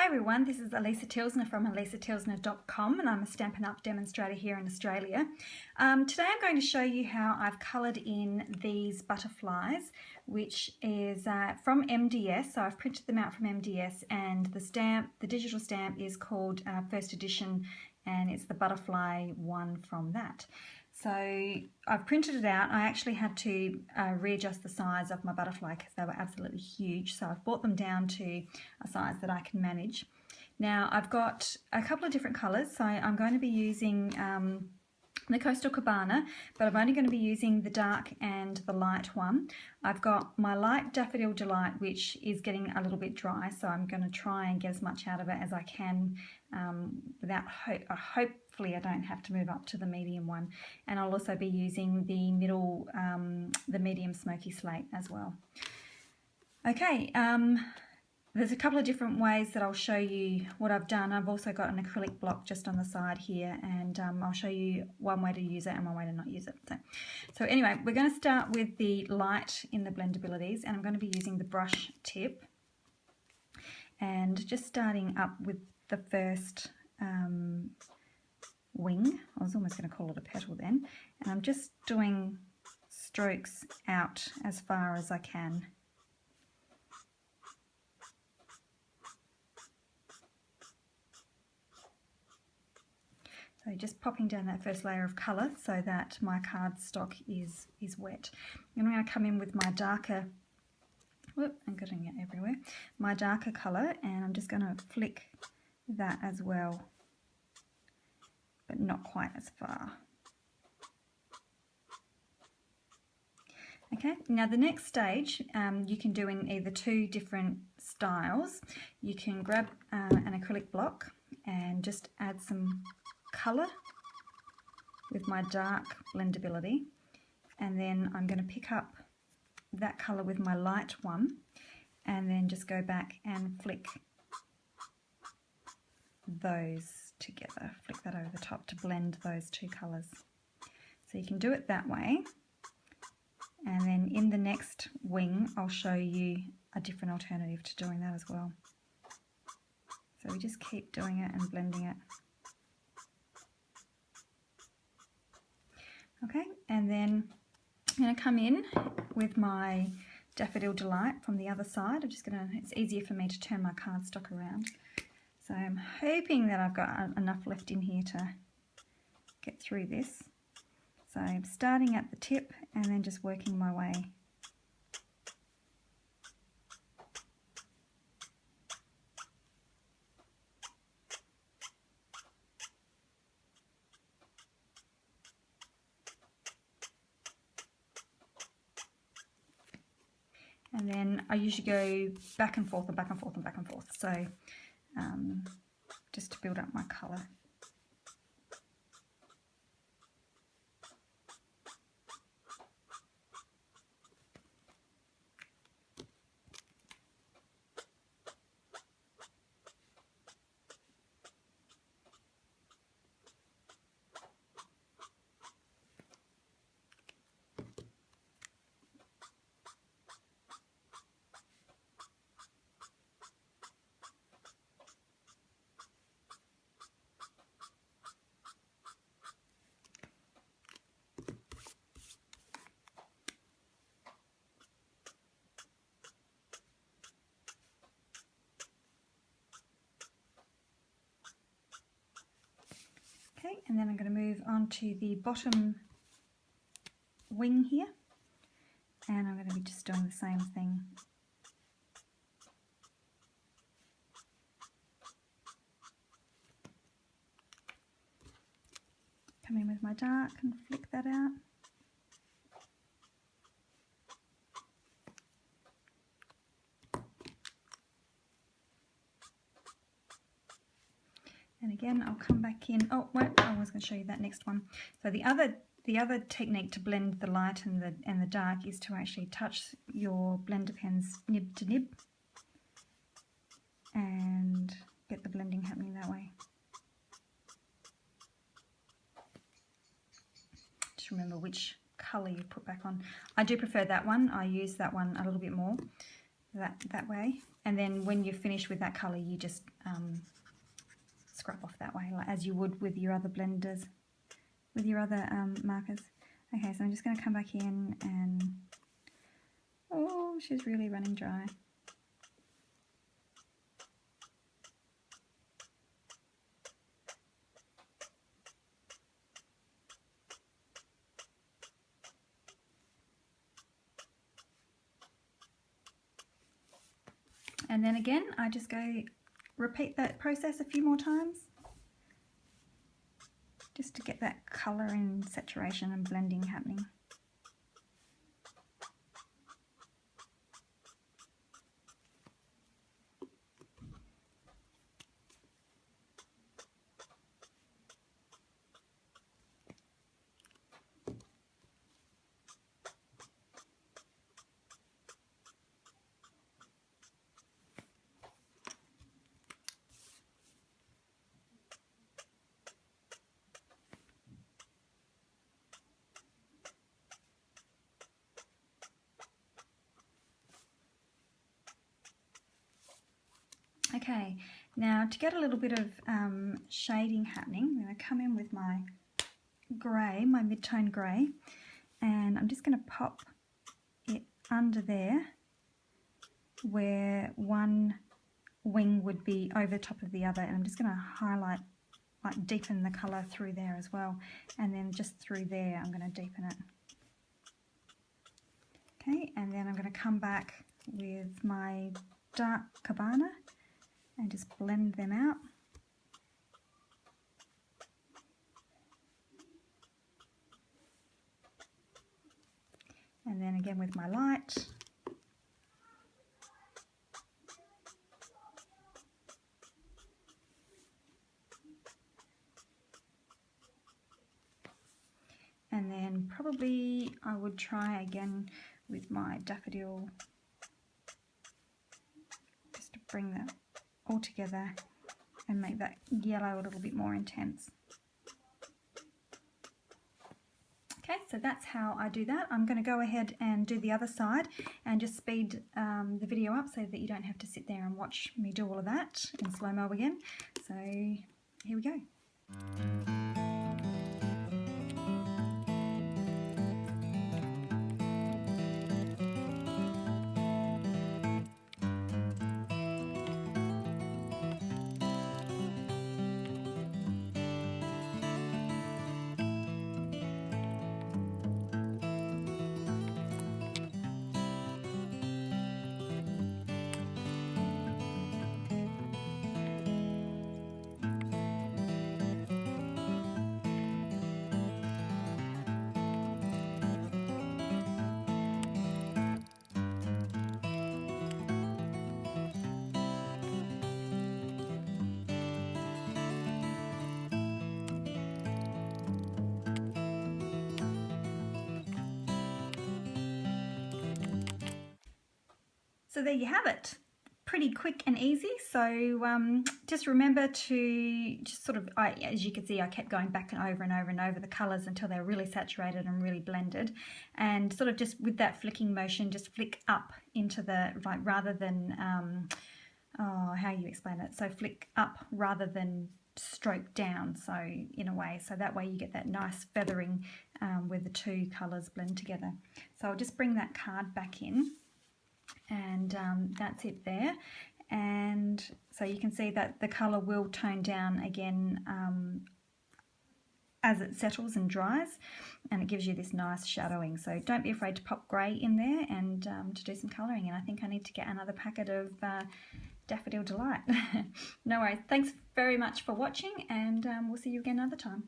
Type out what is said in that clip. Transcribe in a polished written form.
Hi everyone, this is Elisa Tilsner from elisatilsner.com and I'm a Stampin' Up! Demonstrator here in Australia. Today I'm going to show you how I've coloured in these butterflies, which is from MDS. So I've printed them out from MDS, and the digital stamp is called First Edition, and it's the butterfly one from that. So I've printed it out. I actually had to readjust the size of my butterfly because they were absolutely huge. So I've brought them down to a size that I can manage. Now I've got a couple of different colours. So I'm going to be using the Coastal Cabana, but I'm only going to be using the dark and the light one. I've got my light Daffodil Delight, which is getting a little bit dry, so I'm going to try and get as much out of it as I can without hopefully I don't have to move up to the medium one. And I'll also be using the middle, the medium Smoky Slate as well. Okay. There's a couple of different ways that I'll show you what I've done. I've also got an acrylic block just on the side here, and I'll show you one way to use it and one way to not use it. So anyway, we're going to start with the light in the Blendabilities, and I'm going to be using the brush tip. And just starting up with the first wing. I was almost going to call it a petal then. And I'm just doing strokes out as far as I can. So just popping down that first layer of colour so that my cardstock is wet. And I'm going to come in with my darker, whoop, I'm getting it everywhere, my darker colour, and I'm just going to flick that as well, but not quite as far. Okay, now the next stage you can do in either two different styles. You can grab an acrylic block and just add some colour with my dark Blendability, and then I'm going to pick up that colour with my light one and then just go back and flick those together, flick that over the top to blend those two colours. So you can do it that way, and then in the next wing I'll show you a different alternative to doing that as well. So we just keep doing it and blending it. Okay, and then I'm going to come in with my Daffodil Delight from the other side. It's easier for me to turn my cardstock around. So I'm hoping that I've got enough left in here to get through this. So I'm starting at the tip and then just working my way. And then I usually go back and forth and back and forth and back and forth, so just to build up my colour. Okay, and then I'm going to move on to the bottom wing here, and I'm going to be just doing the same thing. Come in with my dark and flick that out. And again, I'll come back in. Oh, wait, I was going to show you that next one. So the other technique to blend the light and the dark is to actually touch your blender pen's nib to nib and get the blending happening that way. Just remember which colour you put back on. I do prefer that one. I use that one a little bit more. that way, and then when you're finished with that colour you just scrub off that way, like as you would with your other blenders, with your other markers. Okay, so I'm just going to come back in and, oh, she's really running dry. And then again, I just repeat that process a few more times, just to get that colour and saturation and blending happening. Okay, now to get a little bit of shading happening, I'm going to come in with my grey, my mid-tone grey, and I'm just going to pop it under there where one wing would be over top of the other, and I'm just going to highlight, like deepen the colour through there as well, and then just through there I'm going to deepen it. Okay, and then I'm going to come back with my dark cabana and just blend them out. And then again with my light. And then probably I would try again with my daffodil, just to bring that all together and make that yellow a little bit more intense. Okay, so that's how I do that. I'm going to go ahead and do the other side and just speed the video up so that you don't have to sit there and watch me do all of that in slow-mo again. So here we go. So there you have it. Pretty quick and easy. So just remember to just sort of, as you can see, I kept going back and over the colours until they're really saturated and really blended, and sort of just with that flicking motion, just flick up into the, like, rather than, how you explain it? So flick up rather than stroke down, so in a way, so that way you get that nice feathering where the two colours blend together. So I'll just bring that card back in. And that's it there, and so you can see that the colour will tone down again as it settles and dries, and it gives you this nice shadowing. So don't be afraid to pop grey in there and to do some colouring. And I think I need to get another packet of Daffodil Delight. No worries, thanks very much for watching, and we'll see you again another time.